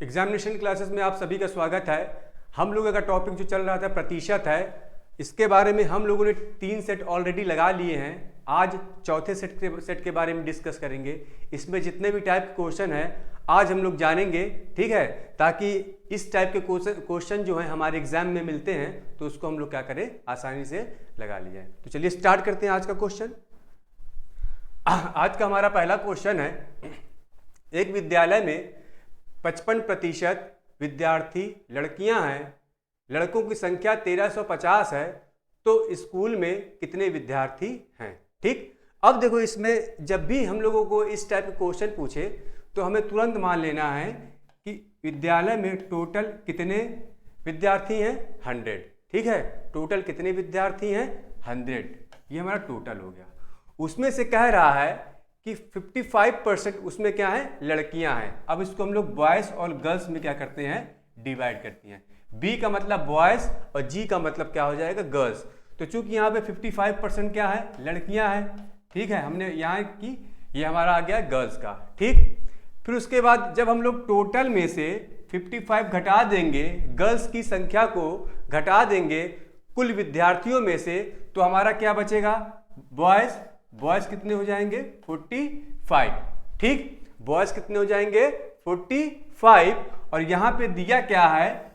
Examination classes में आप सभी का स्वागत है। हम लोगों का टॉपिक जो चल रहा था प्रतिशत है, इसके बारे में हम लोगों ने 3 सेट ऑलरेडी लगा लिए हैं। आज चौथे सेट के बारे में डिस्कस करेंगे। इसमें जितने भी टाइप के क्वेश्चन हैं आज हम लोग जानेंगे, ठीक है, ताकि इस टाइप के क्वेश्चन जो हैं हमारे एग्जाम में मिलते हैं तो उसको हम लोग क्या करें, आसानी से लगा लिया जाए। तो चलिए स्टार्ट करते हैं आज का क्वेश्चन। आज का हमारा पहला क्वेश्चन है, एक विद्यालय में 55% विद्यार्थी लड़कियां हैं, लड़कों की संख्या 1350 है, तो स्कूल में कितने विद्यार्थी हैं। ठीक, अब देखो इसमें जब भी हम लोगों को इस टाइप के क्वेश्चन पूछे तो हमें तुरंत मान लेना है कि विद्यालय में टोटल कितने विद्यार्थी हैं, 100। ठीक है, टोटल कितने विद्यार्थी हैं, 100। ये हमारा टोटल हो गया। उसमें से कह रहा है कि 55% उसमें क्या है, लड़कियां हैं। अब इसको हम लोग बॉयज और गर्ल्स में क्या करते हैं, डिवाइड करते हैं। बी का मतलब बॉयज और जी का मतलब क्या हो जाएगा, गर्ल्स। तो चूंकि यहाँ पे 55% क्या है, लड़कियां हैं। ठीक है, हमने यहाँ की, ये हमारा आ गया गर्ल्स का। ठीक, फिर उसके बाद जब हम लोग टोटल में से 55 घटा देंगे, गर्ल्स की संख्या को घटा देंगे कुल विद्यार्थियों में से, तो हमारा क्या बचेगा, बॉयज कितने हो जाएंगे, 45। ठीक, बॉयज कितने हो जाएंगे, 45। और यहां पे दिया क्या है,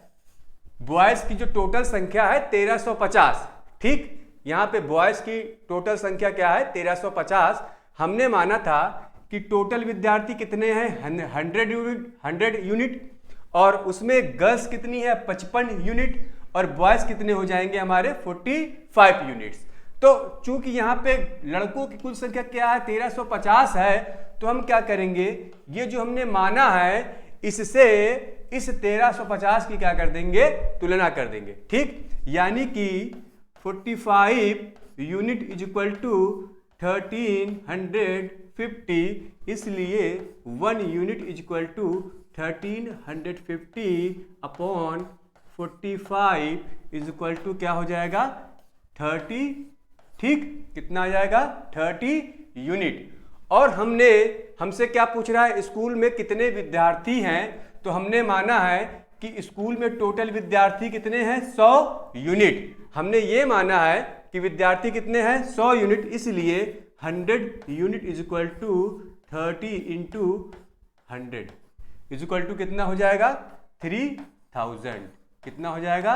बॉयज की जो टोटल संख्या है 1350। ठीक, यहां पे बॉयज की टोटल संख्या क्या है, 1350। हमने माना था कि टोटल विद्यार्थी कितने हैं, 100 यूनिट, और उसमें गर्ल्स कितनी है, 55 यूनिट, और बॉयज कितने हो जाएंगे हमारे, 45 यूनिट्स। तो चूंकि यहाँ पे लड़कों की कुल संख्या क्या है, 1350 है, तो हम क्या करेंगे, ये जो हमने माना है इससे इस 1350 की क्या कर देंगे, तुलना कर देंगे। ठीक, यानी कि 45 यूनिट इज इक्वल टू 1350, इसलिए 1 unit is equal to 1350 upon 45 is equal to क्या हो जाएगा, 30। ठीक, कितना आ जाएगा, 30 यूनिट। और हमसे क्या पूछ रहा है, स्कूल में कितने विद्यार्थी हैं, तो हमने माना है कि स्कूल में टोटल विद्यार्थी कितने हैं, 100 यूनिट। हमने ये माना है कि विद्यार्थी कितने हैं, 100 यूनिट, इसलिए 100 unit is equal to 30 into 100 is equal to कितना हो जाएगा, 3000। कितना हो जाएगा,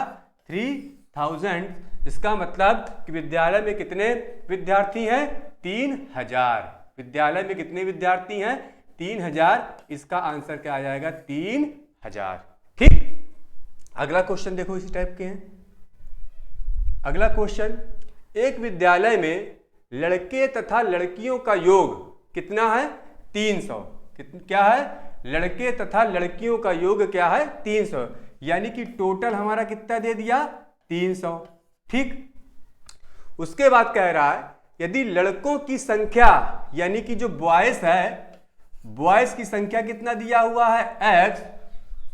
3000। इसका मतलब कि विद्यालय में कितने विद्यार्थी हैं, 3000। विद्यालय में कितने विद्यार्थी हैं, 3000। इसका आंसर क्या आ जाएगा, 3000। ठीक, अगला क्वेश्चन देखो, इसी टाइप के हैं। अगला क्वेश्चन, एक विद्यालय में लड़के तथा लड़कियों का योग कितना है, 300। क्या है, लड़के तथा लड़कियों का योग क्या है, 300। यानी कि टोटल हमारा कितना दे दिया, 300। ठीक, उसके बाद कह रहा है यदि लड़कों की संख्या, यानी कि जो बॉयज है, बॉयज की संख्या कितना दिया हुआ है, x,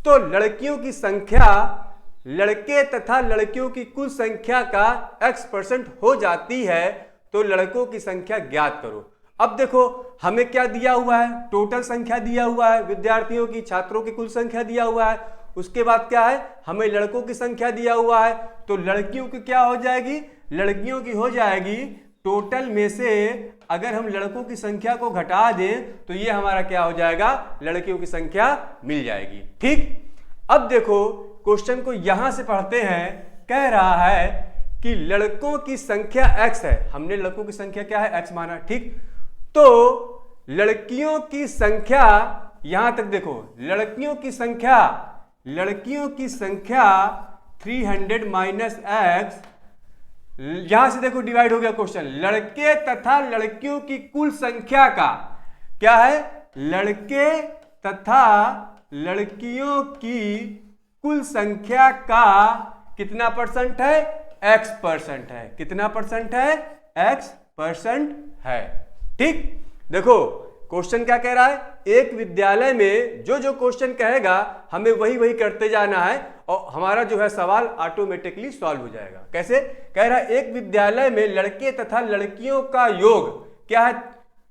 तो लड़कियों की संख्या लड़के तथा लड़कियों की कुल संख्या का x% हो जाती है, तो लड़कों की संख्या ज्ञात करो। अब देखो हमें क्या दिया हुआ है, टोटल संख्या दिया हुआ है, विद्यार्थियों की, छात्रों की कुल संख्या दिया हुआ है। उसके बाद क्या है, हमें लड़कों की संख्या दिया हुआ है, तो लड़कियों की क्या हो जाएगी, लड़कियों की हो जाएगी टोटल में से अगर हम लड़कों की संख्या को घटा दें तो ये हमारा क्या हो जाएगा, लड़कियों की संख्या मिल जाएगी। ठीक, अब देखो क्वेश्चन को यहां से पढ़ते हैं। कह रहा है कि लड़कों की संख्या x है, हमने लड़कों की संख्या क्या है, x माना। ठीक, तो लड़कियों की संख्या, यहां तक देखो, लड़कियों की संख्या 300 माइनस x, यहां से देखो डिवाइड हो गया क्वेश्चन। लड़के तथा लड़कियों की कुल संख्या का क्या है, लड़के तथा लड़कियों की कुल संख्या का कितना परसेंट है, x% है। कितना परसेंट है, x% है। ठीक, देखो क्वेश्चन क्या कह रहा है, एक विद्यालय में जो क्वेश्चन कहेगा हमें वही करते जाना है और हमारा जो है सवाल ऑटोमेटिकली सॉल्व हो जाएगा। कैसे, कह रहा है एक विद्यालय में लड़के तथा लड़कियों का योग क्या है,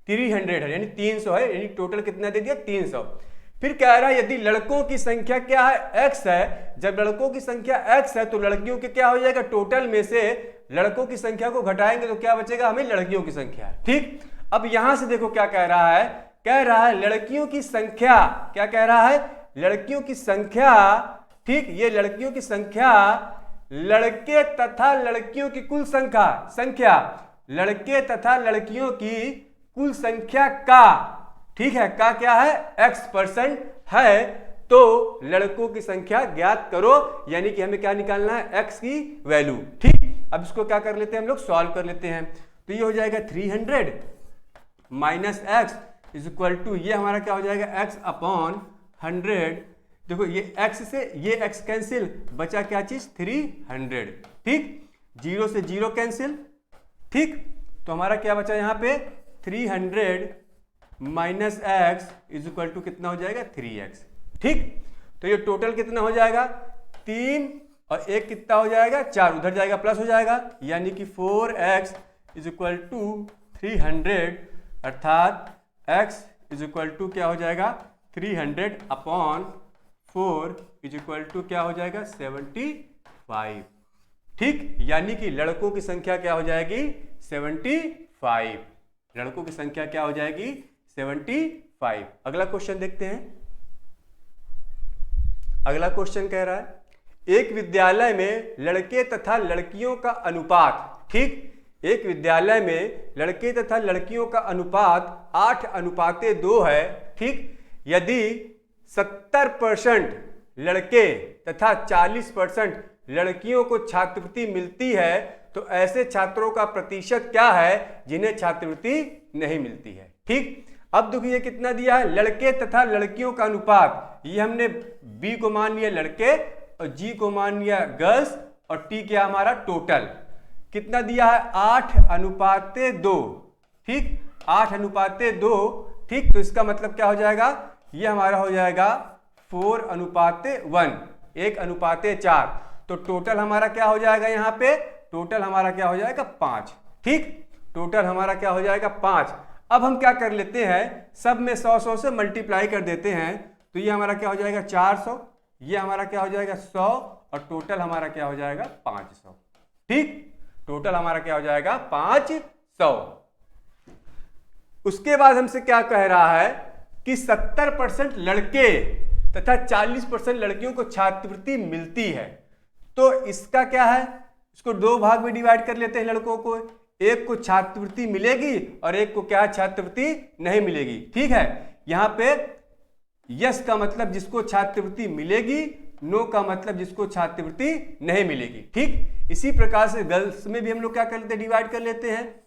300 है, यानी 300 है, यानी टोटल कितना दे दिया, 300। फिर कह रहा है यदि लड़कों की संख्या क्या है, x है, जब लड़कों की संख्या x है तो लड़कियों के क्या हो जाएगा, टोटल में से लड़कों की संख्या को घटाएंगे तो क्या बचेगा, हमें लड़कियों की संख्या। ठीक, अब यहां से देखो क्या कह रहा है, कह रहा है लड़कियों की संख्या, क्या कह रहा है, लड़कियों की संख्या। ठीक, ये लड़कियों की संख्या लड़के तथा लड़कियों की कुल संख्या लड़के तथा लड़कियों की कुल संख्या का, ठीक है, का क्या है, x% है, तो लड़कों की संख्या ज्ञात करो, यानी कि हमें क्या निकालना है, x की वैल्यू। ठीक, अब इसको क्या कर लेते हैं हम लोग, सॉल्व कर लेते हैं। तो ये हो जाएगा 300 minus x is equal to, ये हमारा क्या हो जाएगा, x अपॉन 100। देखो ये x से ये x कैंसिल, बचा क्या चीज, 300। ठीक, 0 से 0 कैंसिल। ठीक, तो हमारा क्या बचा यहाँ पे, 300 minus x is equal to कितना हो जाएगा, 3x। ठीक, तो ये टोटल कितना हो जाएगा, 3 और 1 कितना हो जाएगा, 4, उधर जाएगा प्लस हो जाएगा, यानी कि 4x इज इक्वल टू 300, अर्थात x इज इक्वल टू क्या हो जाएगा, 300 अपॉन 4 इज इक्वल टू क्या हो जाएगा, 75। ठीक, यानी कि लड़कों की संख्या क्या हो जाएगी, 75। लड़कों की संख्या क्या हो जाएगी, 75। अगला क्वेश्चन देखते हैं। अगला क्वेश्चन कह रहा है एक विद्यालय में लड़के तथा लड़कियों का अनुपात, ठीक, एक विद्यालय में लड़के तथा लड़कियों का अनुपात 8:2 है। ठीक, यदि 70% लड़के तथा 40% लड़कियों को छात्रवृत्ति मिलती है तो ऐसे छात्रों का प्रतिशत क्या है जिन्हें छात्रवृत्ति नहीं मिलती है। ठीक, अब देखिए ये कितना दिया है, लड़के तथा लड़कियों का अनुपात, ये हमने B को मान लिया लड़के और G को मान लिया गर्ल्स और T क्या हमारा टोटल, कितना दिया है, 8:2। ठीक, 8:2। ठीक, तो इसका मतलब क्या हो जाएगा, ये हमारा हो जाएगा 4:1, 1:4। तो टोटल हमारा क्या हो जाएगा, यहाँ पे टोटल हमारा क्या हो जाएगा, 5। ठीक, टोटल हमारा क्या हो जाएगा, 5। अब हम क्या कर लेते हैं, सब में 100 से मल्टीप्लाई कर देते हैं, तो ये हमारा क्या हो जाएगा 400, ये हमारा क्या हो जाएगा 100 और टोटल हमारा क्या हो जाएगा 500। ठीक, टोटल हमारा क्या हो जाएगा 500। उसके बाद हमसे क्या कह रहा है कि 70% लड़के तथा 40% लड़कियों को छात्रवृत्ति मिलती है, तो इसका क्या है, इसको 2 भाग में डिवाइड कर लेते हैं। लड़कों को एक को छात्रवृत्ति मिलेगी और एक को क्या छात्रवृत्ति नहीं मिलेगी। ठीक है, यहाँ पे यस का मतलब जिसको छात्रवृत्ति मिलेगी, नो का मतलब जिसको छात्रवृत्ति नहीं मिलेगी। ठीक, इसी प्रकार से गर्ल्स में भी हम लोग क्या कर लेते हैं, डिवाइड कर लेते हैं।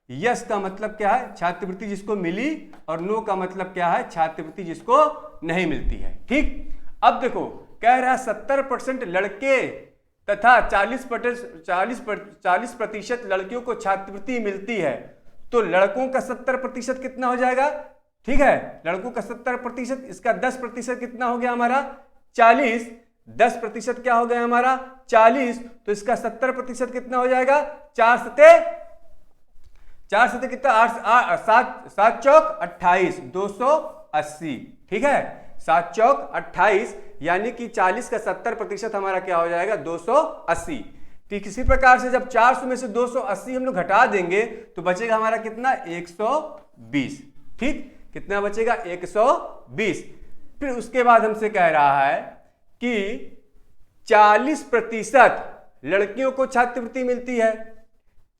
यस का मतलब क्या है, छात्रवृत्ति जिसको मिली, और नो का मतलब क्या है, छात्रवृत्ति जिसको नहीं मिलती है। ठीक, अब देखो कह रहा है 70% लड़के तथा 40% लड़कियों को छात्रवृत्ति मिलती है, तो लड़कों का 70% कितना हो जाएगा। ठीक है, लड़कों का 70%, इसका 10% कितना हो गया हमारा 40, 10% क्या हो गया हमारा 40, तो इसका 70% कितना हो जाएगा, 4 सते कितना, 7 चौक 28, 280। ठीक है, 7 चौक 28, यानी कि 40 का 70% हमारा क्या हो जाएगा 280। ठीक, इसी प्रकार से जब 400 में से 280 हम लोग घटा देंगे तो बचेगा हमारा कितना 120। ठीक, कितना बचेगा 120। फिर उसके बाद हमसे कह रहा है कि 40% लड़कियों को छात्रवृत्ति मिलती है,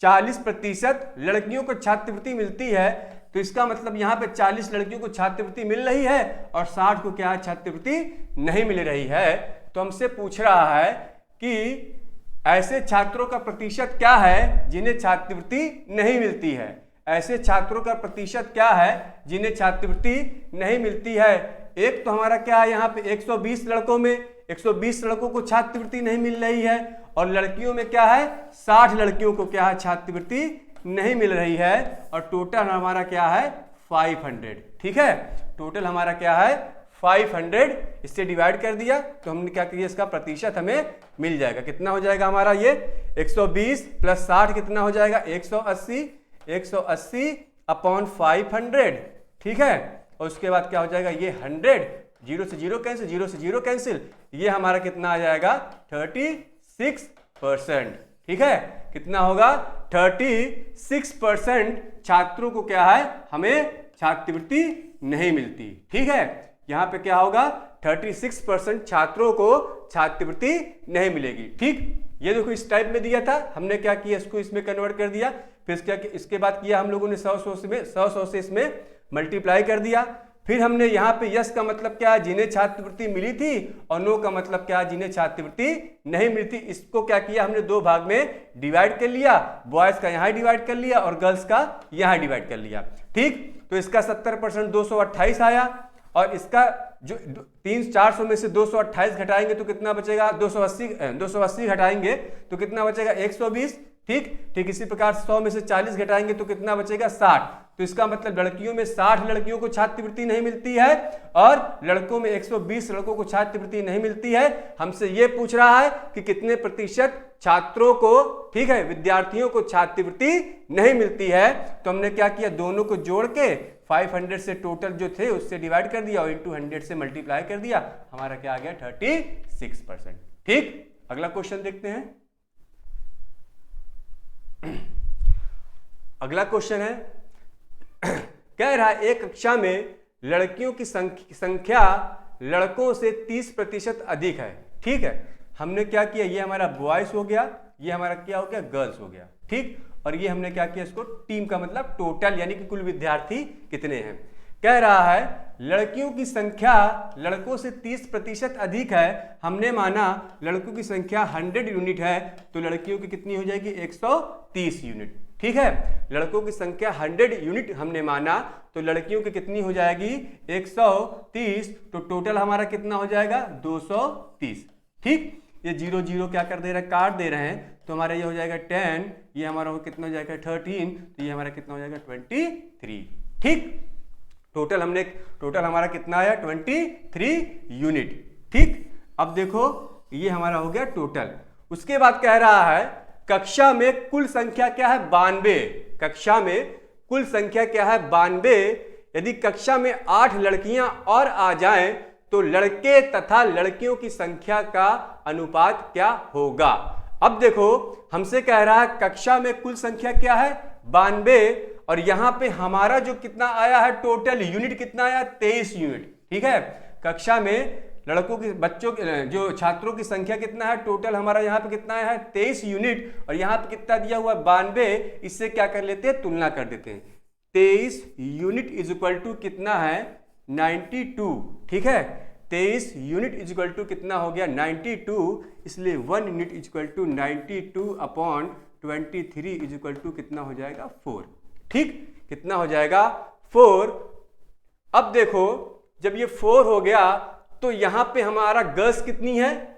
40% लड़कियों को छात्रवृत्ति मिलती है, तो इसका मतलब यहाँ पे 40 लड़कियों को छात्रवृत्ति मिल रही है और 60 को क्या छात्रवृत्ति नहीं मिल रही है। तो हमसे पूछ रहा है कि ऐसे छात्रों का प्रतिशत क्या है जिन्हें छात्रवृत्ति नहीं मिलती है, ऐसे छात्रों का प्रतिशत क्या है जिन्हें छात्रवृत्ति नहीं मिलती है। एक तो हमारा क्या है, यहाँ पे 120 लड़कों में 120 लड़कों को छात्रवृत्ति नहीं मिल रही है, और लड़कियों में क्या है 60 लड़कियों को क्या है छात्रवृत्ति नहीं मिल रही है, और टोटल हमारा क्या है 500। ठीक है, टोटल हमारा क्या है 500, इससे डिवाइड कर दिया तो हमने क्या किया, इसका प्रतिशत हमें मिल जाएगा। कितना हो जाएगा हमारा ये 120 प्लस 60 कितना हो जाएगा 180, 180 अपॉन 500। ठीक है, और उसके बाद क्या हो जाएगा, ये 100, 0 से 0 कैंसिल, 0 से 0 कैंसिल, ये हमारा कितना आ जाएगा 36%। ठीक है, कितना होगा 36% छात्रों को क्या है, हमें छात्रवृत्ति नहीं मिलती। ठीक है, यहां पे क्या होगा 36% छात्रों को छात्रवृत्ति नहीं मिलेगी। ठीक, ये देखो इस टाइप में दिया था, हमने क्या किया, इसको इसमें कन्वर्ट कर दिया, फिर क्या इसके बाद किया हम लोगों ने 100 से इसमें मल्टीप्लाई कर दिया। फिर हमने यहाँ पे यस का मतलब क्या है, जिन्हें छात्रवृत्ति मिली थी, और नो का मतलब क्या है, जिन्हें छात्रवृत्ति नहीं मिली थी। इसको क्या किया हमने, दो भाग में डिवाइड कर लिया, बॉयज का यहाँ डिवाइड कर लिया और गर्ल्स का यहाँ डिवाइड कर लिया। ठीक, तो इसका 70% 228 आया, और इसका जो 400 में से 228 घटाएंगे तो कितना बचेगा, 280 घटाएंगे तो कितना बचेगा 120। ठीक, इसी प्रकार 100 में से 40 घटाएंगे तो कितना बचेगा 60। तो इसका मतलब लड़कियों में 60 लड़कियों को छात्रवृत्ति नहीं मिलती है, और लड़कों में 120 लड़कों को छात्रवृत्ति नहीं मिलती है। हमसे ये पूछ रहा है कि कितने प्रतिशत छात्रों को, ठीक है, विद्यार्थियों को छात्रवृत्ति नहीं मिलती है। तो हमने क्या किया, दोनों को जोड़ के 500 से टोटल जो थे उससे डिवाइड कर दिया और इंटू 100 से मल्टीप्लाई कर दिया, हमारा क्या आ गया 36%। ठीक, अगला क्वेश्चन देखते हैं। अगला क्वेश्चन है, कह रहा है एक कक्षा में लड़कियों की संख्या लड़कों से 30% अधिक है। ठीक है, हमने क्या किया, ये हमारा बॉयज हो गया, ये हमारा क्या हो गया गर्ल्स हो गया। ठीक, और ये हमने क्या किया, इसको टीम का मतलब टोटल यानी कि कुल विद्यार्थी कितने हैं। कह रहा है लड़कियों की संख्या लड़कों से 30% अधिक है, हमने माना लड़कों की संख्या 100 यूनिट है, तो लड़कियों की कितनी हो जाएगी 130 यूनिट। ठीक है, लड़कों की संख्या 100 यूनिट हमने माना, तो लड़कियों की कितनी हो जाएगी 130, तो टोटल हमारा कितना हो जाएगा 230। ठीक, ये 0 0 क्या कर दे रहे हैं, काट दे रहे हैं, तो हमारा ये हो जाएगा 10, ये हमारा कितना हो जाएगा 13, तो ये हमारा कितना हो जाएगा 23। ठीक, टोटल हमारा कितना आया 23 यूनिट। ठीक, अब देखो ये हमारा हो गया टोटल। उसके बाद कह रहा है कक्षा में कुल संख्या क्या है 92, कक्षा में कुल संख्या क्या है 92। यदि कक्षा में 8 लड़कियां और आ जाएं तो लड़के तथा लड़कियों की संख्या का अनुपात क्या होगा। अब देखो हमसे कह रहा है कक्षा में कुल संख्या क्या है 92, और यहां पे हमारा जो कितना आया है टोटल यूनिट कितना आया 23 यूनिट। ठीक है, कक्षा में लड़कों की जो छात्रों की संख्या कितना है टोटल हमारा यहाँ पे कितना है 23 यूनिट, और यहाँ पे कितना दिया हुआ 92। इससे क्या कर लेते हैं, तुलना कर देते हैं। 23 यूनिट इज इक्वल टू कितना है 92। ठीक है, 23 यूनिट इज इक्वल टू कितना हो गया 92, इसलिए 1 unit is equal to 92/23 is equal to कितना हो जाएगा 4। ठीक, कितना हो जाएगा 4। अब देखो जब ये 4 हो गया तो यहां पे हमारा गर्ल्स कितनी है,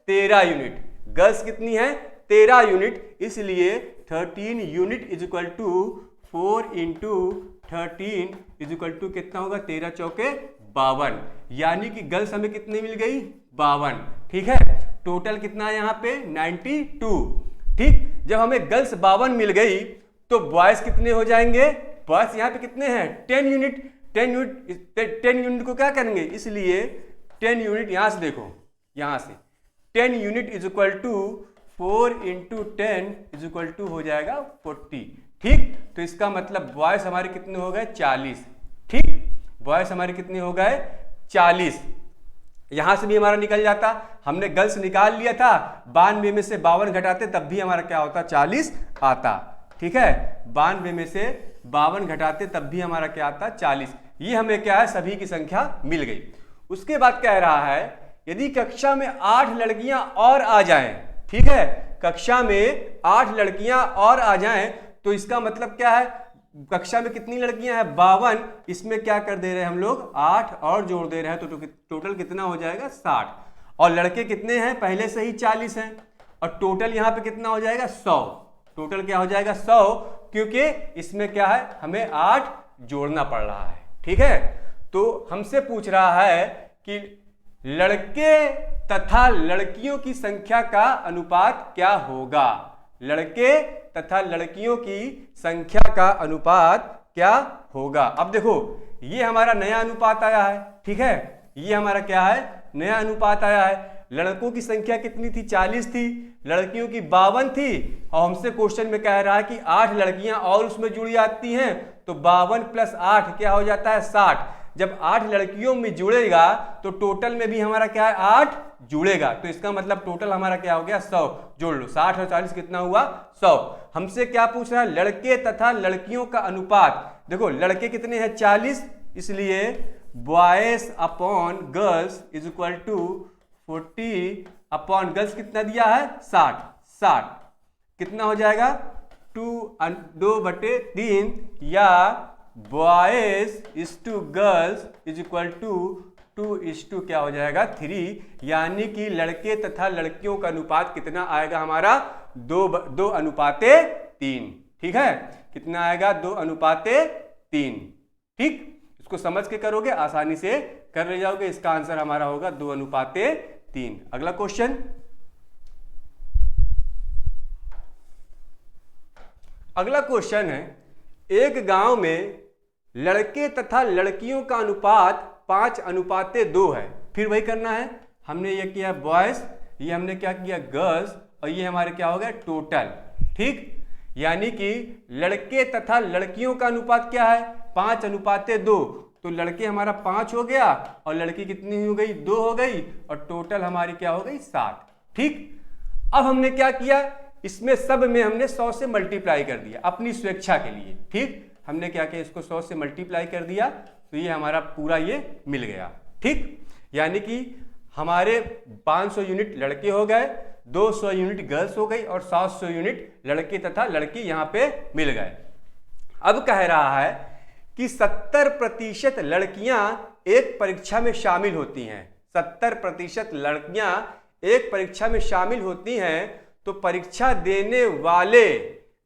13 यूनिट, गर्ल्स कितनी है 13 यूनिट, इसलिए 13 unit is equal to 4 into 13 is equal to कितना होगा 13 चौके 52, यानी कि गर्ल्स हमें कितनी मिल गई 52। ठीक है, टोटल कितना है यहाँ पे 92। ठीक, जब हमें गर्ल्स 52 मिल गई तो बॉयज कितने हो जाएंगे, बॉयज यहाँ पे कितने हैं 10 यूनिट। 10 यूनिट को क्या करेंगे, इसलिए 10 यूनिट यहां से देखो, यहां से 10 unit is equal to 4 into 10 is equal to हो जाएगा 40। ठीक, तो इसका मतलब बॉयज हमारे कितने हो गए 40। ठीक, बॉयज हमारे कितने हो गए 40। यहां से भी हमारा निकल जाता, हमने गर्ल्स निकाल लिया था, 92 में से 52 घटाते तब भी हमारा क्या होता 40 आता। ठीक है, 92 में से 52 घटाते तब भी हमारा क्या आता 40। ये हमें क्या है सभी की संख्या मिल गई। उसके बाद कह रहा है यदि कक्षा में 8 लड़कियां और आ जाएं, ठीक है, कक्षा में 8 लड़कियां और आ जाएं तो इसका मतलब क्या है, कक्षा में कितनी लड़कियां हैं 52, इसमें क्या कर दे रहे हैं हम लोग 8 और जोड़ दे रहे हैं, तो टोटल कितना हो जाएगा 60। और लड़के कितने हैं पहले से ही 40 हैं, और टोटल यहां पे कितना हो जाएगा 100। टोटल क्या हो जाएगा 100, क्योंकि इसमें क्या है हमें 8 जोड़ना पड़ रहा है। ठीक है, तो हमसे पूछ रहा है कि लड़के तथा लड़कियों की संख्या का अनुपात क्या होगा, लड़के तथा लड़कियों की संख्या का अनुपात क्या होगा। अब देखो ये हमारा नया अनुपात आया है, ठीक है, ये हमारा क्या है, नया अनुपात आया है। लड़कों की संख्या कितनी थी, 40 थी, लड़कियों की 52 थी, और हमसे क्वेश्चन में कह रहा है कि 8 लड़कियां और उसमें जुड़ी आती हैं, तो 52 + 8 क्या हो जाता है, 60। जब 8 लड़कियों में जुड़ेगा तो टोटल में भी हमारा क्या है, 8 जुड़ेगा, तो इसका मतलब टोटल हमारा क्या हो गया, 100। जोड़ लो, 60 और 40 कितना हुआ, 100। हमसे क्या पूछ रहा है, लड़के तथा लड़कियों का अनुपात। देखो लड़के कितने हैं, 40, इसलिए boys upon girls is equal to 40 upon girls कितना दिया है, 60। कितना हो जाएगा, 2/3, या boys is to girls is equal to 2 क्या हो जाएगा, 3, यानी कि लड़के तथा लड़कियों का अनुपात कितना आएगा हमारा, 2:3। ठीक है, कितना आएगा, 2:3। ठीक, इसको समझ के करोगे आसानी से कर ले जाओगे, इसका आंसर हमारा होगा 2:3। अगला क्वेश्चन, अगला क्वेश्चन है, एक गांव में लड़के तथा लड़कियों का अनुपात 5:2 है। फिर वही करना है, हमने ये किया बॉयज, ये हमने क्या किया गर्ल्स, और ये हमारे क्या हो गया, टोटल। ठीक, यानी कि लड़के तथा लड़कियों का अनुपात क्या है, 5:2, तो लड़के हमारा 5 हो गया और लड़की कितनी हो गई, 2 हो गई, और टोटल हमारी क्या हो गई, 7। ठीक, अब हमने क्या किया, इसमें सब में हमने 100 से मल्टीप्लाई कर दिया अपनी स्वेच्छा के लिए। ठीक, हमने क्या किया, इसको 100 से मल्टीप्लाई कर दिया, तो ये हमारा पूरा ये मिल गया। ठीक, यानी कि हमारे 500 यूनिट लड़के हो गए, 200 यूनिट गर्ल्स हो गई, और 700 यूनिट लड़के तथा लड़की यहां पे मिल गए। अब कह रहा है कि 70% लड़कियां एक परीक्षा में शामिल होती हैं। 70% लड़कियां एक परीक्षा में शामिल होती हैं, तो परीक्षा देने वाले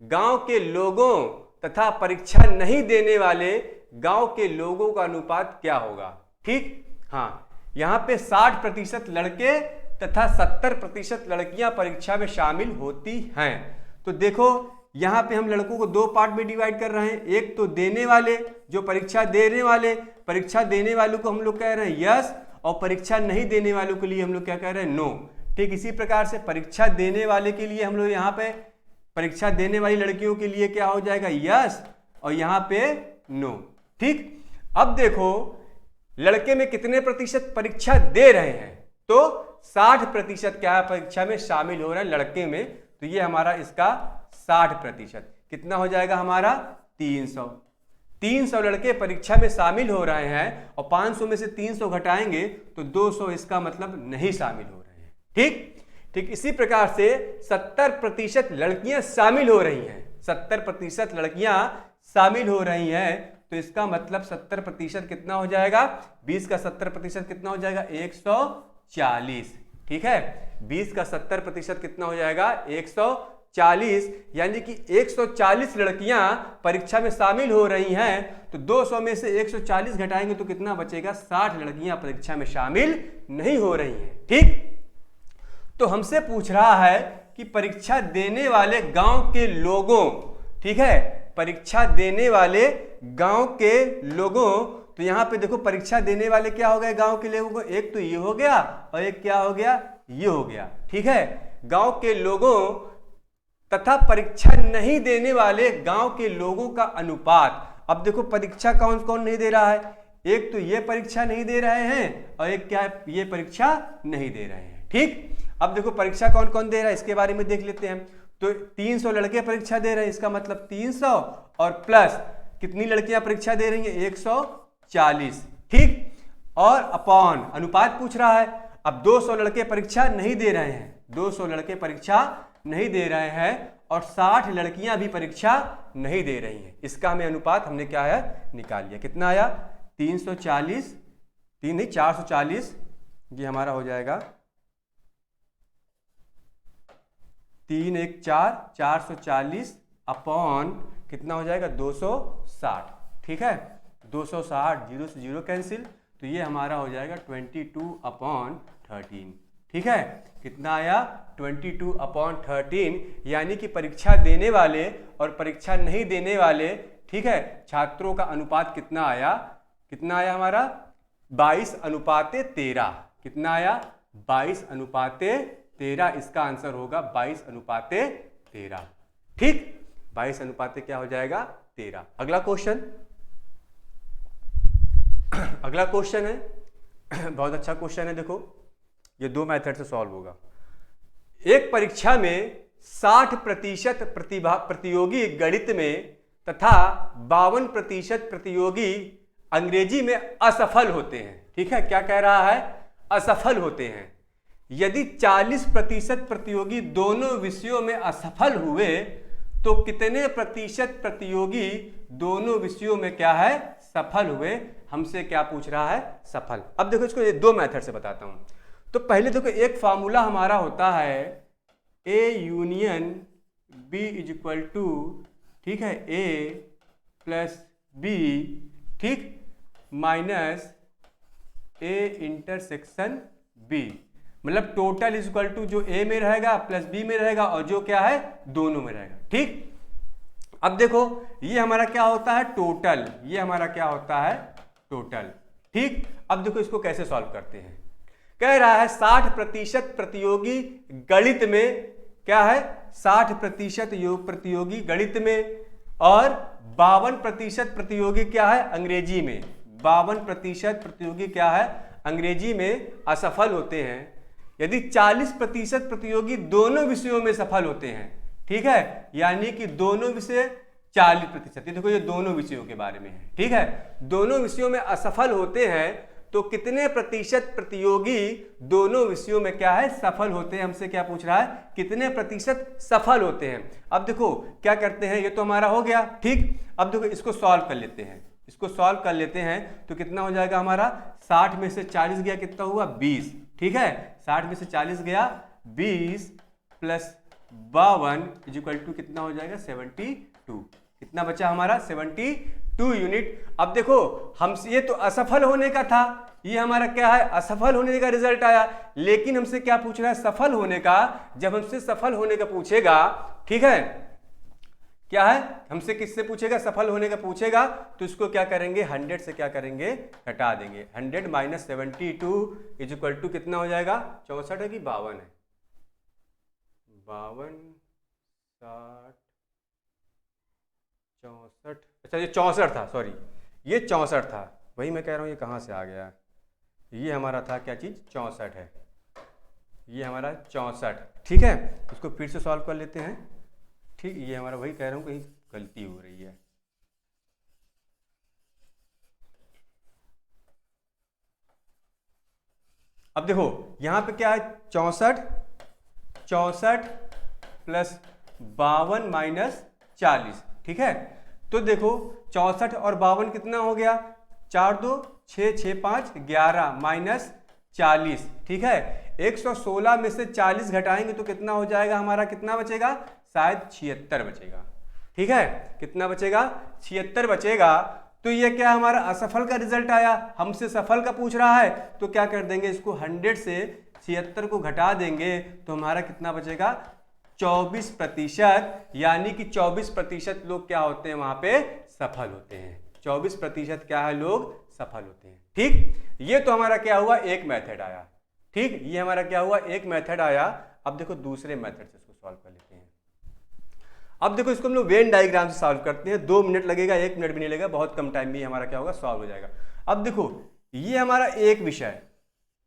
गांव के लोगों तथा परीक्षा नहीं देने वाले गांव के लोगों का अनुपात क्या होगा। ठीक, हाँ, यहां पे 60% लड़के तथा 70% लड़कियां परीक्षा में शामिल होती हैं। तो देखो यहां पे हम लड़कों को 2 पार्ट में डिवाइड कर रहे हैं, एक तो देने वाले, जो परीक्षा देने वाले, परीक्षा देने वालों को हम लोग कह रहे हैं यस, और परीक्षा नहीं देने वालों के लिए हम लोग क्या कह रहे हैं, नो। ठीक, इसी प्रकार से परीक्षा देने वाले के लिए हम लोग यहाँ पे, परीक्षा देने वाली लड़कियों के लिए क्या हो जाएगा, यस, और यहाँ पे नो। ठीक, अब देखो लड़के में कितने प्रतिशत परीक्षा दे रहे हैं, तो 60% क्या है, परीक्षा में शामिल हो रहे हैं लड़के में, तो ये हमारा इसका 60%। कितना हो जाएगा हमारा, 300 लड़के परीक्षा में शामिल हो रहे हैं, और 500 में से 300 घटाएंगे तो 200, इसका मतलब नहीं शामिल हो रहे हैं। ठीक, इसी प्रकार से 70% लड़कियां शामिल हो रही हैं, 70% लड़कियां शामिल हो रही हैं, तो इसका मतलब 70% कितना हो जाएगा, 20 का 70% कितना हो जाएगा, 140। ठीक है, 20 का 70% कितना हो जाएगा, 140, यानी कि 140 लड़कियां परीक्षा में शामिल हो रही हैं, तो 200 में से 140 घटाएंगे तो कितना बचेगा, 60 लड़कियां परीक्षा में शामिल नहीं हो रही हैं। ठीक, तो हमसे पूछ रहा है कि परीक्षा देने वाले गांव के लोगों, ठीक है, परीक्षा देने वाले गांव के लोगों, तो यहां पे देखो परीक्षा देने वाले क्या हो गए गांव के लोगों को, एक तो ये हो गया और एक क्या हो गया, ये हो गया। ठीक है, गांव के लोगों तथा परीक्षा नहीं देने वाले गांव के लोगों का अनुपात। अब देखो परीक्षा कौन कौन नहीं दे रहा है, एक तो ये परीक्षा नहीं दे रहे हैं, और एक क्या है, ये परीक्षा नहीं दे रहे हैं। ठीक, अब देखो परीक्षा कौन कौन दे रहा है इसके बारे में देख लेते हैं। तो 300 लड़के परीक्षा दे रहे हैं, इसका मतलब 300 और प्लस कितनी लड़कियां परीक्षा दे रही हैं, 140। ठीक, और अपॉन अनुपात पूछ रहा है। अब 200 लड़के परीक्षा नहीं दे रहे हैं, 200 लड़के परीक्षा नहीं दे रहे हैं, और 60 लड़कियां भी परीक्षा नहीं दे रही हैं। इसका हमें अनुपात हमने क्या है, निकाल लिया। कितना आया, 340, 440, ये हमारा हो जाएगा 3 1 4, 440 अपॉन कितना हो जाएगा, 260। ठीक है, 260, 0 से 0 कैंसिल, तो ये हमारा हो जाएगा 22/13। ठीक है, कितना आया, 22/13, यानी कि परीक्षा देने वाले और परीक्षा नहीं देने वाले, ठीक है, छात्रों का अनुपात कितना आया, कितना आया हमारा 22:13। कितना आया 22:13। इसका आंसर होगा 22:13। ठीक, 22 क्या हो जाएगा 13। अगला क्वेश्चन, अगला क्वेश्चन है बहुत अच्छा क्वेश्चन है। देखो ये दो मेथड से सॉल्व होगा। एक परीक्षा में 60% प्रतियोगी गणित में तथा 52% प्रतियोगी अंग्रेजी में असफल होते हैं। ठीक है, क्या कह रहा है, असफल होते हैं। यदि 40% प्रतियोगी दोनों विषयों में असफल हुए तो कितने प्रतिशत प्रतियोगी दोनों विषयों में क्या है, सफल हुए। हमसे क्या पूछ रहा है, सफल। अब देखो इसको दो मेथड से बताता हूं। तो पहले देखो एक फॉर्मूला हमारा होता है A union B is equal to, ठीक है, A प्लस B, ठीक, माइनस A इंटरसेक्शन B। मतलब टोटल इज इक्वल टू जो A में रहेगा प्लस B में रहेगा और जो क्या है दोनों में रहेगा। ठीक, अब देखो ये हमारा क्या होता है टोटल, ये हमारा क्या होता है टोटल। ठीक, अब देखो इसको कैसे सॉल्व करते हैं। कह रहा है 60% प्रतियोगी गणित में क्या है, 60% प्रतियोगी गणित में और 52% प्रतियोगी क्या है अंग्रेजी में। 52% प्रतियोगी क्या है अंग्रेजी में असफल होते हैं। यदि 40% प्रतियोगी दोनों विषयों में सफल होते हैं, ठीक है, यानी कि दोनों विषय 40%। देखो ये दोनों विषयों के बारे में है। ठीक है, दोनों विषयों में असफल होते हैं तो कितने प्रतिशत प्रतियोगी दोनों विषयों में क्या है सफल होते हैं। हमसे क्या पूछ रहा है, कितने प्रतिशत सफल होते हैं। अब देखो क्या करते हैं, ये तो हमारा हो गया। ठीक, अब देखो इसको सॉल्व कर लेते हैं। इसको सॉल्व कर लेते हैं तो कितना हो जाएगा हमारा, 60 में से 40 गया, कितना हुआ 20। ठीक है, 60 में से 40 गया 20 प्लस 52 इज इक्वल टू कितना हो जाएगा 72। कितना बचा हमारा 72 यूनिट। अब देखो हमसे ये तो असफल होने का था, ये हमारा क्या है असफल होने का रिजल्ट आया, लेकिन हमसे क्या पूछ रहा है सफल होने का। जब हमसे सफल होने का पूछेगा, ठीक है, क्या है हमसे किससे पूछेगा, सफल होने का पूछेगा, तो इसको क्या करेंगे 100 से क्या करेंगे घटा देंगे। 100 माइनस 72 इज इक्वल टू कितना हो जाएगा 64 है कि 52 है, 52 60 64, अच्छा ये 64 था, सॉरी ये 64 था, वही मैं कह रहा हूँ ये कहाँ से आ गया। ये हमारा था क्या चीज़ 64 है, ये हमारा 64। ठीक है, इसको फिर से सॉल्व कर लेते हैं। ठीक, ये हमारा वही कह रहा हूँ कहीं गलती हो रही है। अब देखो यहाँ पे क्या है 64 प्लस 52 माइनस 40। ठीक है, तो देखो 64 और 52 कितना हो गया, 4 2 6 6 5 11 माइनस 40। ठीक है, 116 में से 40 घटाएंगे तो कितना हो जाएगा हमारा, कितना बचेगा, शायद 76 बचेगा। ठीक है, कितना बचेगा 76 बचेगा। तो ये क्या हमारा असफल का रिजल्ट आया, हमसे सफल का पूछ रहा है, तो क्या कर देंगे इसको 100 से 76 को घटा देंगे तो हमारा कितना बचेगा 24%। यानी कि 24% लोग क्या होते हैं वहां पे सफल होते हैं। 24% क्या है लोग सफल होते हैं। ठीक, ये तो हमारा क्या हुआ एक मेथड आया। ठीक, ये हमारा क्या हुआ एक मेथड आया। अब देखो दूसरे मेथड से इसको सॉल्व कर लेते हैं। अब देखो इसको हम लोग वेन डायग्राम से सॉल्व करते हैं। 2 मिनट लगेगा, 1 मिनट भी नहीं लगेगा, बहुत कम टाइम में हमारा क्या होगा सॉल्व हो जाएगा। अब देखो ये हमारा एक विषय,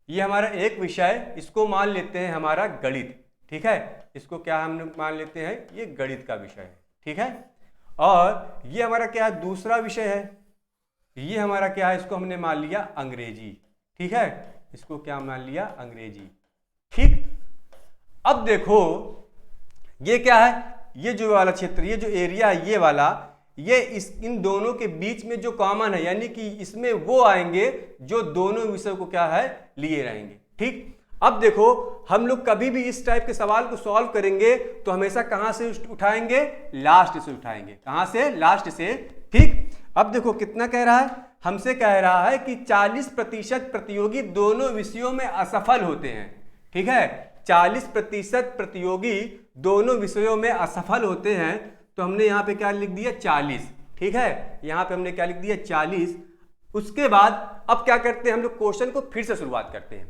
ये हमारा एक विषय, इसको मान लेते हैं हमारा गणित। ठीक है, इसको क्या हम मान लेते हैं ये गणित का विषय है। ठीक है, और ये हमारा क्या है दूसरा विषय है, ये हमारा क्या है इसको हमने मान लिया अंग्रेजी। ठीक है, इसको क्या मान लिया अंग्रेजी। ठीक, अब देखो ये क्या है, ये जो वाला क्षेत्र, ये जो एरिया है ये वाला, ये इन दोनों के बीच में जो कॉमन है, यानी कि इसमें वो आएंगे जो दोनों विषय को क्या है लिए रहेंगे। ठीक, अब देखो हम लोग कभी भी इस टाइप के सवाल को सॉल्व करेंगे तो हमेशा कहां से उठाएंगे, लास्ट से उठाएंगे। कहां से, लास्ट से। ठीक, अब देखो कितना कह रहा है, हमसे कह रहा है कि 40% प्रतियोगी दोनों विषयों में असफल होते हैं। ठीक है, 40% प्रतियोगी दोनों विषयों में असफल होते हैं, तो हमने यहाँ पे क्या लिख दिया 40। ठीक है, यहाँ पे हमने क्या लिख दिया 40। उसके बाद अब क्या करते हैं हम लोग, क्वेश्चन को फिर से शुरुआत करते हैं।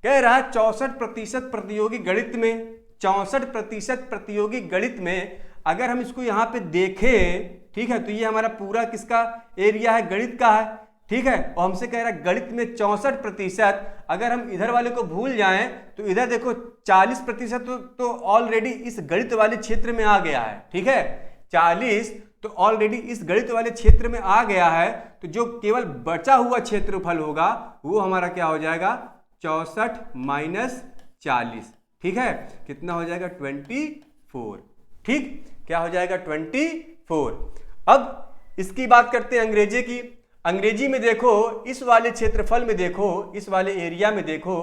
कह रहा है 64% प्रतियोगी गणित में, 64% प्रतियोगी गणित में अगर हम इसको यहाँ पे देखें, ठीक है, तो ये हमारा पूरा किसका एरिया है, गणित का है, ठीक है। और हमसे कह रहा है गणित में 64%, अगर हम इधर वाले को भूल जाएं तो इधर देखो 40% तो ऑलरेडी इस गणित वाले क्षेत्र में आ गया है, ठीक है, 40 तो ऑलरेडी इस गणित वाले क्षेत्र में आ गया है। तो जो केवल बचा हुआ क्षेत्रफल होगा वो हमारा क्या हो जाएगा, 64 माइनस 40, ठीक है, कितना हो जाएगा 24, ठीक, क्या हो जाएगा 24। अब इसकी बात करते हैं अंग्रेजी की। अंग्रेजी में देखो, इस वाले क्षेत्रफल में देखो, इस वाले एरिया में देखो,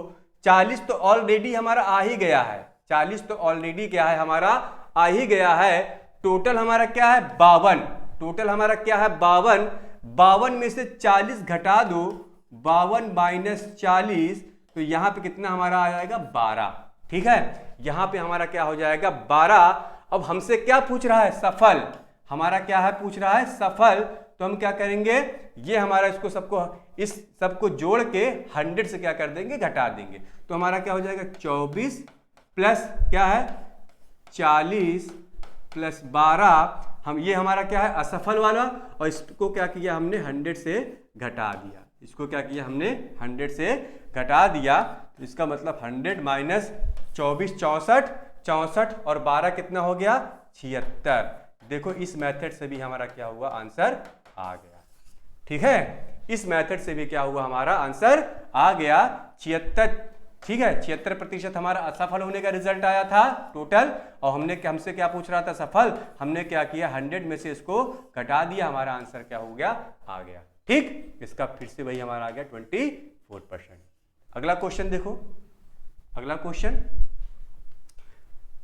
40 तो ऑलरेडी हमारा आ ही गया है, 40 तो ऑलरेडी क्या है हमारा आ ही गया है। टोटल हमारा क्या है 52, टोटल हमारा क्या है 52, 52 में से 40 घटा दो, 52 माइनस 40, तो यहां पे कितना हमारा आ जाएगा 12, ठीक है, यहां पे हमारा क्या हो जाएगा 12। अब हमसे क्या पूछ रहा है, सफल, हमारा क्या है पूछ रहा है सफल, तो हम क्या करेंगे, ये हमारा इसको सबको, इस सबको जोड़ के 100 से क्या कर देंगे, घटा देंगे, तो हमारा क्या हो जाएगा 24 प्लस क्या है 40 प्लस 12, हम ये हमारा क्या है असफल वाला, और इसको क्या किया हमने 100 से घटा दिया, इसको क्या किया हमने 100 से घटा दिया। तो इसका मतलब 100 माइनस 24 64, 64 और 12 कितना हो गया 76। देखो इस मेथड से भी हमारा क्या हुआ, आंसर आ गया, ठीक है, इस मेथड से भी क्या हुआ हमारा आंसर आ गया 76, ठीक है, 76% हमारा असफल होने का रिजल्ट आया था टोटल। और हमसे क्या पूछ रहा था सफल, हमने क्या किया 100 में से इसको घटा दिया, हमारा आंसर क्या हो गया आ गया, ठीक, इसका फिर से वही हमारा आ गया 24%। अगला क्वेश्चन देखो, अगला क्वेश्चन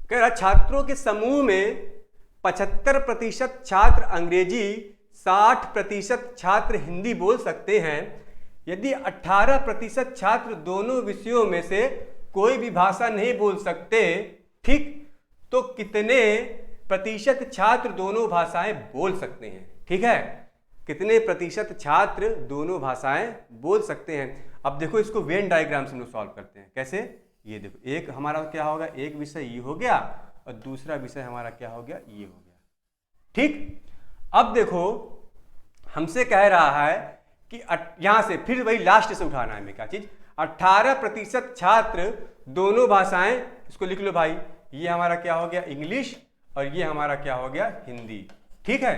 कह रहा छात्रों के समूह में 75% छात्र अंग्रेजी, 60% छात्र हिंदी बोल सकते हैं। यदि 18% छात्र दोनों विषयों में से कोई भी भाषा नहीं बोल सकते, ठीक, तो कितने प्रतिशत छात्र दोनों भाषाएं बोल सकते हैं, ठीक है, कितने प्रतिशत छात्र दोनों भाषाएं बोल सकते हैं। अब देखो इसको वेन डायग्राम से हम लोग सॉल्व करते हैं, कैसे, ये देखो एक हमारा क्या होगा, एक विषय ये हो गया और दूसरा विषय हमारा क्या हो गया, ये हो गया, ठीक। अब देखो हमसे कह रहा है कि यहां से फिर वही लास्ट से उठाना है हमें क्या चीज, 18% छात्र दोनों भाषाएं, इसको लिख लो भाई, ये हमारा क्या हो गया इंग्लिश और ये हमारा क्या हो गया हिंदी, ठीक है,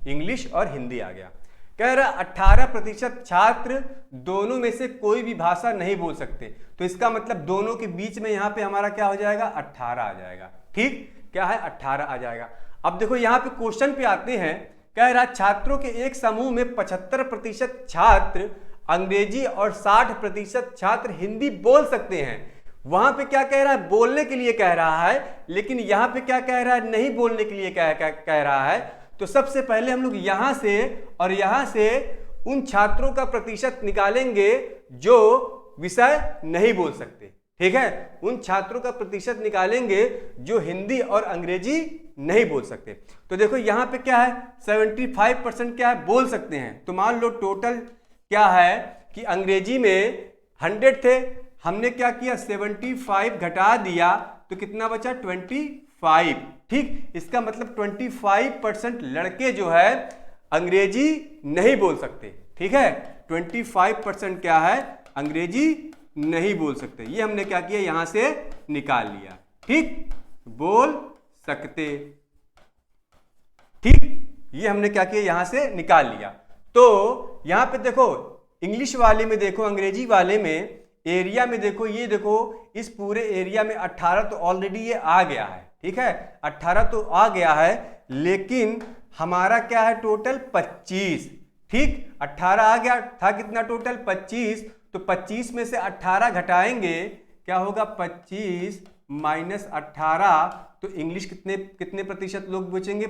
इंग्लिश और हिंदी आ गया। कह रहा 18% छात्र दोनों में से कोई भी भाषा नहीं बोल सकते, तो इसका मतलब दोनों के बीच में यहां पे हमारा क्या हो जाएगा 18 आ जाएगा, ठीक, क्या है 18 आ जाएगा। अब देखो यहां पे क्वेश्चन पे आते हैं, कह रहा छात्रों के एक समूह में 75% छात्र अंग्रेजी और 60% छात्र हिंदी बोल सकते हैं। वहां पे क्या कह रहा है, बोलने के लिए कह रहा है, लेकिन यहां पे क्या कह रहा है, नहीं बोलने के लिए कह रहा है। तो सबसे पहले हम लोग यहां से और यहां से उन छात्रों का प्रतिशत निकालेंगे जो विषय नहीं बोल सकते, ठीक है, उन छात्रों का प्रतिशत निकालेंगे जो हिंदी और अंग्रेजी नहीं बोल सकते। तो देखो यहां पे क्या है 75% क्या है बोल सकते हैं, तो मान लो टोटल क्या है कि अंग्रेजी में 100 थे, हमने क्या किया 75 घटा दिया, तो कितना बचा 25, ठीक, इसका मतलब 25% लड़के जो है अंग्रेजी नहीं बोल सकते, ठीक है, 25% क्या है अंग्रेजी नहीं बोल सकते, ये हमने क्या किया यहां से निकाल लिया, ठीक, बोल सकते, ठीक, ये हमने क्या किया यहां से निकाल लिया। तो यहां पे देखो इंग्लिश वाले में देखो, अंग्रेजी वाले में एरिया में देखो, ये देखो इस पूरे एरिया में 18 तो ऑलरेडी ये आ गया है, ठीक है, 18 तो आ गया है, लेकिन हमारा क्या है टोटल 25, ठीक, 18 आ गया था, कितना टोटल 25, तो 25 में से 18 घटाएंगे क्या होगा 25 माइनस 18, तो इंग्लिश कितने प्रतिशत लोग बचेंगे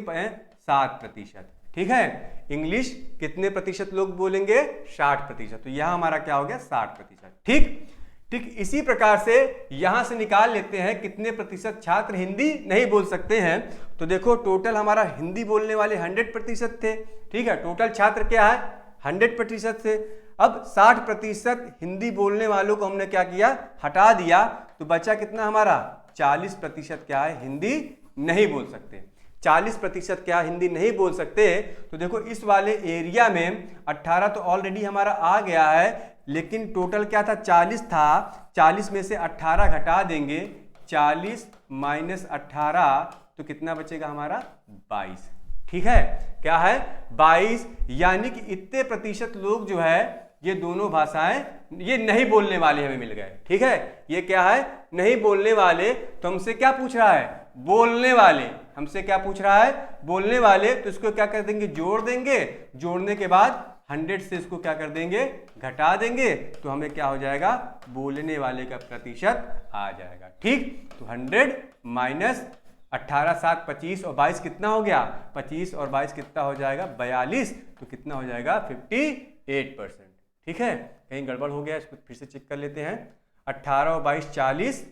7%, ठीक है, इंग्लिश कितने प्रतिशत लोग बोलेंगे 60%, तो यहां हमारा क्या हो गया 60%, ठीक, ठीक, इसी प्रकार से यहां से निकाल लेते हैं कितने प्रतिशत छात्र हिंदी नहीं बोल सकते हैं। तो देखो टोटल हमारा हिंदी बोलने वाले 100% थे, ठीक है, टोटल छात्र क्या है 100% थे। अब 60% हिंदी बोलने वालों को हमने क्या किया, हटा दिया, तो बचा कितना हमारा 40% क्या है, हिंदी नहीं बोल सकते। 40% क्या हिंदी नहीं बोल सकते। तो देखो इस वाले एरिया में 18 तो ऑलरेडी हमारा आ गया है, लेकिन टोटल क्या था, 40 था। 40 में से 18 घटा देंगे, 40 माइनस 18 तो कितना बचेगा हमारा 22। ठीक है, क्या है 22। यानी कि इतने प्रतिशत लोग जो है ये दोनों भाषाएं ये नहीं बोलने वाले हमें मिल गए। ठीक है, ये क्या है, नहीं बोलने वाले। तो हमसे क्या पूछ रहा है, बोलने वाले। हमसे क्या पूछ रहा है, बोलने वाले। तो इसको क्या कर देंगे, जोड़ देंगे। जोड़ने के बाद 100 से इसको क्या कर देंगे, घटा देंगे, तो हमें क्या हो जाएगा, बोलने वाले का प्रतिशत आ जाएगा। ठीक, तो 100 माइनस 18 7 25 और 22 कितना हो गया, 25 और 22 कितना हो जाएगा 42, तो कितना हो जाएगा 58%। ठीक है, कहीं गड़बड़ हो गया, इसको फिर से चेक कर लेते हैं। 18 और 22 40,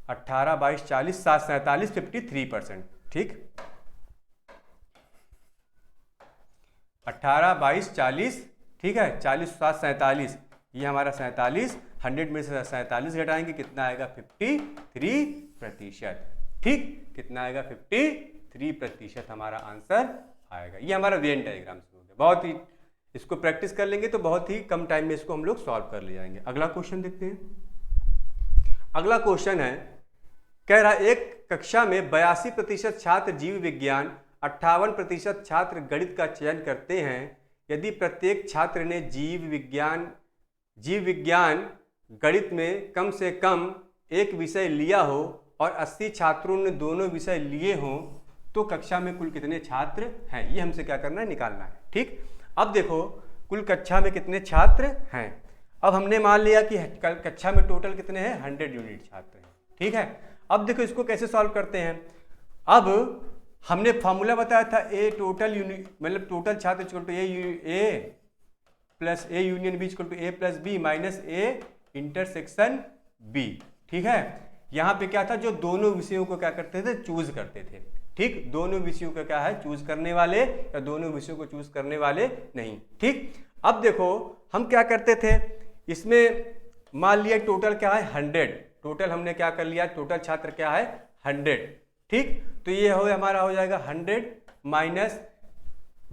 18 22 40, 7 47 53%। ठीक, 18 22 40, ठीक है, 40 7 47, ये हमारा 47, 100 में से 47 घटाएंगे, कितना आएगा 53%। ठीक, कितना आएगा 53% हमारा आंसर आएगा। ये हमारा वेन डायग्राम से हो गया। बहुत ही, इसको प्रैक्टिस कर लेंगे तो बहुत ही कम टाइम में इसको हम लोग सॉल्व कर ले जाएंगे। अगला क्वेश्चन देखते हैं। अगला क्वेश्चन है, कह रहा एक कक्षा में 82% छात्र जीव विज्ञान, 58% छात्र गणित का चयन करते हैं। यदि प्रत्येक छात्र ने जीव विज्ञान गणित में कम से कम एक विषय लिया हो और 80 छात्रों ने दोनों विषय लिए हों, तो कक्षा में कुल कितने छात्र हैं, ये हमसे क्या करना है, निकालना है। ठीक, अब देखो कुल कक्षा में कितने छात्र हैं। अब हमने मान लिया कि कक्षा में टोटल कितने हैं, 100 यूनिट छात्र हैं। ठीक है, अब देखो इसको कैसे सॉल्व करते हैं। अब हमने फॉर्मूला बताया था, ए टोटल यूनिट मतलब टोटल छात्र equal to A plus A union B equal to A plus B minus A intersection B. ठीक है, यहाँ पे क्या था, जो दोनों विषयों को क्या करते थे, चूज करते थे। ठीक, दोनों विषयों का क्या है, चूज करने वाले, या दोनों विषयों को चूज करने वाले नहीं। ठीक, अब देखो हम क्या करते थे, इसमें मान लिया टोटल क्या है 100, टोटल हमने क्या कर लिया, टोटल छात्र क्या है 100। ठीक, तो ये हो हमारा हो जाएगा 100 माइनस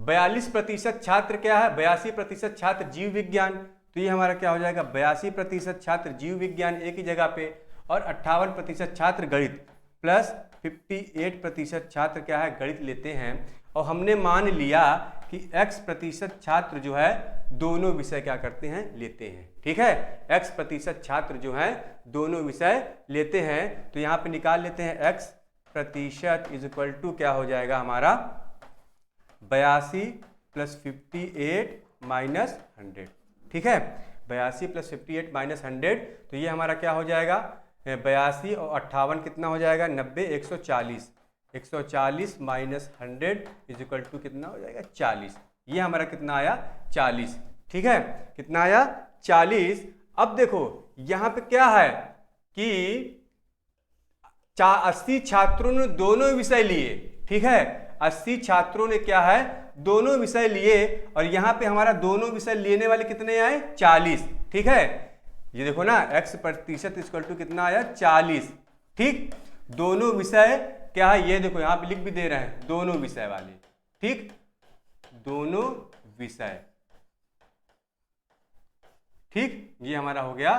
42% छात्र क्या है, 82% छात्र जीव विज्ञान, तो ये हमारा क्या हो जाएगा 82% छात्र जीव विज्ञान एक ही जगह पे, और 58% छात्र गणित प्लस 58% छात्र क्या है, गणित लेते हैं। और हमने मान लिया कि x% छात्र जो है दोनों विषय क्या करते हैं, लेते हैं। ठीक है, x% छात्र जो है दोनों विषय लेते हैं, तो यहाँ पे निकाल लेते हैं x% इज इक्वल टू क्या हो जाएगा हमारा 82 प्लस 58 माइनस 100। ठीक है, 82 प्लस 58 माइनस 100, तो ये हमारा क्या हो जाएगा 82 और 58 कितना हो जाएगा 90, 140, 140 माइनस 100 इज इक्वल टू कितना हो जाएगा 40। ये हमारा कितना आया 40। ठीक है, कितना आया 40। अब देखो यहाँ पे क्या है कि 80 छात्रों ने दोनों विषय लिए। ठीक है, 80 छात्रों ने क्या है, दोनों विषय लिए, और यहाँ पे हमारा दोनों विषय लेने वाले कितने आए 40। ठीक है, ये देखो ना x% इक्वल टू कितना आया 40। ठीक, दोनों विषय क्या है, ये देखो यहाँ पे लिख भी दे रहे हैं दोनों विषय वाले। ठीक, दोनों विषय। ठीक, ये हमारा हो गया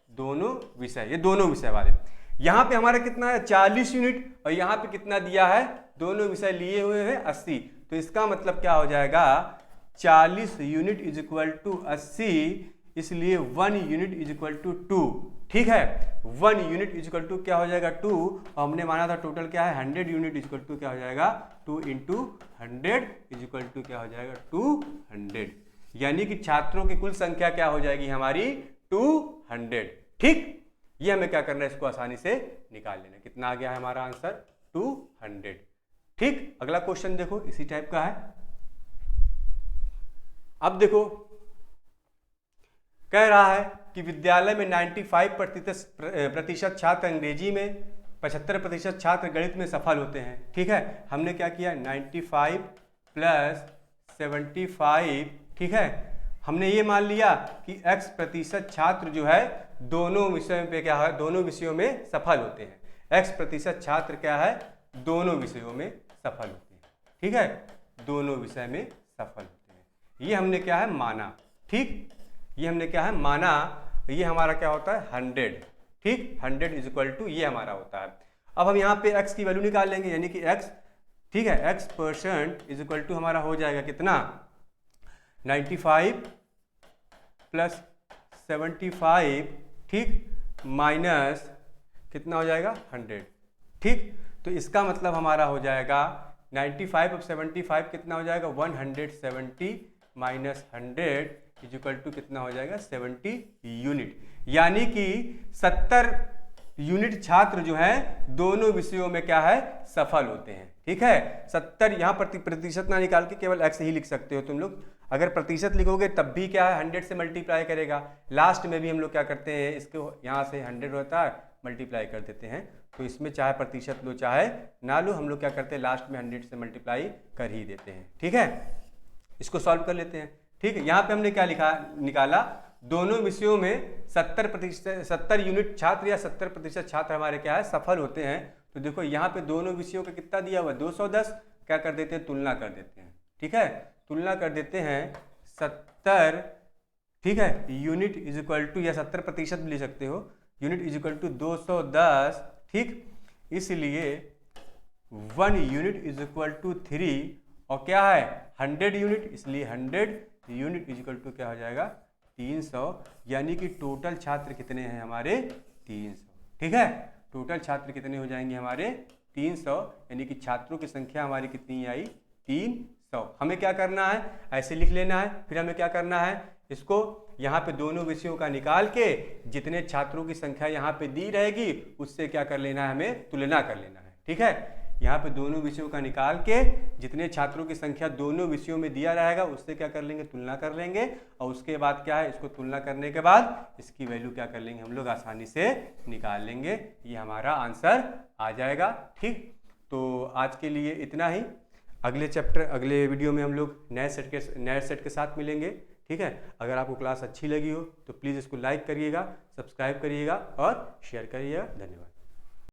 दोनों विषय, ये दोनों विषय वाले। यहाँ पे हमारा कितना है 40 यूनिट, और यहाँ पे कितना दिया है, दोनों विषय लिए हुए हैं 80, तो इसका मतलब क्या हो जाएगा 40 यूनिट इज इक्वल टू 80, इसलिए 1 यूनिट इज इक्वल टू 2। ठीक है, 1 यूनिट इज इक्वल टू क्या हो जाएगा 2, और हमने माना था टोटल क्या है 100 यूनिट इज इक्वल टू क्या हो जाएगा 2 इंटू 100 इज इक्वल टू क्या हो जाएगा 200। यानी कि छात्रों की कुल संख्या क्या हो जाएगी हमारी 200। ठीक, ये हमें क्या करना है, इसको आसानी से निकाल लेना। कितना आ गया है हमारा आंसर 200। ठीक, अगला क्वेश्चन देखो इसी टाइप का है। अब देखो कह रहा है कि विद्यालय में 95% छात्र अंग्रेजी में, 75% छात्र गणित में सफल होते हैं। ठीक है, हमने क्या किया 95 प्लस 75। ठीक है, हमने ये मान लिया कि x% छात्र जो है दोनों विषयों पे क्या है, दोनों विषयों में सफल होते हैं। x% छात्र क्या है, दोनों विषयों में सफल होते हैं। ठीक है, दोनों विषय में सफल होते हैं। ये हमने क्या है माना। ठीक, ये हमने क्या है माना। ये हमारा क्या होता है 100। ठीक, 100 इज इक्वल टू ये हमारा होता है। अब हम यहाँ पे x की वैल्यू निकाल लेंगे, यानी कि x, ठीक है, x% इज इक्वल टू हमारा हो जाएगा कितना 95 प्लस 75, ठीक, माइनस कितना हो जाएगा 100। ठीक, तो इसका मतलब हमारा हो जाएगा 95 अब 75 कितना हो जाएगा 170 माइनस 100 इज इक्वल टू कितना हो जाएगा 70 यूनिट। यानी कि 70 यूनिट छात्र जो हैं दोनों विषयों में क्या है सफल होते हैं। ठीक है, 70 यहाँ प्रतिशत ना निकाल के केवल x ही लिख सकते हो तुम लोग। अगर प्रतिशत लिखोगे तब भी क्या है 100 से मल्टीप्लाई करेगा। लास्ट में भी हम लोग क्या करते हैं, इसको यहाँ से 100 होता है मल्टीप्लाई कर देते हैं। तो इसमें चाहे प्रतिशत लो चाहे ना लो, हम लोग क्या करते हैं लास्ट में 100 से मल्टीप्लाई कर ही देते हैं। ठीक है, इसको सॉल्व कर लेते हैं। ठीक है, यहाँ पे हमने क्या निकाला, दोनों विषयों में 70 यूनिट छात्र या 70% छात्र हमारे क्या है सफल होते हैं। तो देखो यहाँ पे दोनों विषयों का कितना दिया हुआ 210, क्या कर देते हैं तुलना कर देते हैं। ठीक है, तुलना कर देते हैं 70, ठीक है, यूनिट इज इक्वल टू या 70% भी ले सकते हो, यूनिट इज इक्वल टू 210। ठीक, इसलिए 1 यूनिट इज इक्वल टू 3 और क्या है 100 यूनिट, इसलिए 100 यूनिट इज इक्वल टू क्या हो जाएगा 300। यानी कि टोटल छात्र कितने हैं हमारे 300। ठीक है, टोटल छात्र कितने हो जाएंगे हमारे 300, यानी कि छात्रों की संख्या हमारी कितनी आई 300। हमें क्या करना है, ऐसे लिख लेना है। फिर हमें क्या करना है, इसको यहाँ पे दोनों विषयों का निकाल के जितने छात्रों की संख्या यहाँ पे दी रहेगी उससे क्या कर लेना है, हमें तुलना कर लेना है। ठीक है, यहाँ पे दोनों विषयों का निकाल के जितने छात्रों की संख्या दोनों विषयों में दिया रहेगा उससे क्या कर लेंगे, तुलना कर लेंगे। और उसके बाद क्या है, इसको तुलना करने के बाद इसकी वैल्यू क्या कर लेंगे हम लोग आसानी से निकाल लेंगे। ये हमारा आंसर आ जाएगा। ठीक, तो आज के लिए इतना ही। अगले वीडियो में हम लोग नए सेट के साथ मिलेंगे। ठीक है, अगर आपको क्लास अच्छी लगी हो तो प्लीज़ इसको लाइक करिएगा, सब्सक्राइब करिएगा और शेयर करिएगा। धन्यवाद।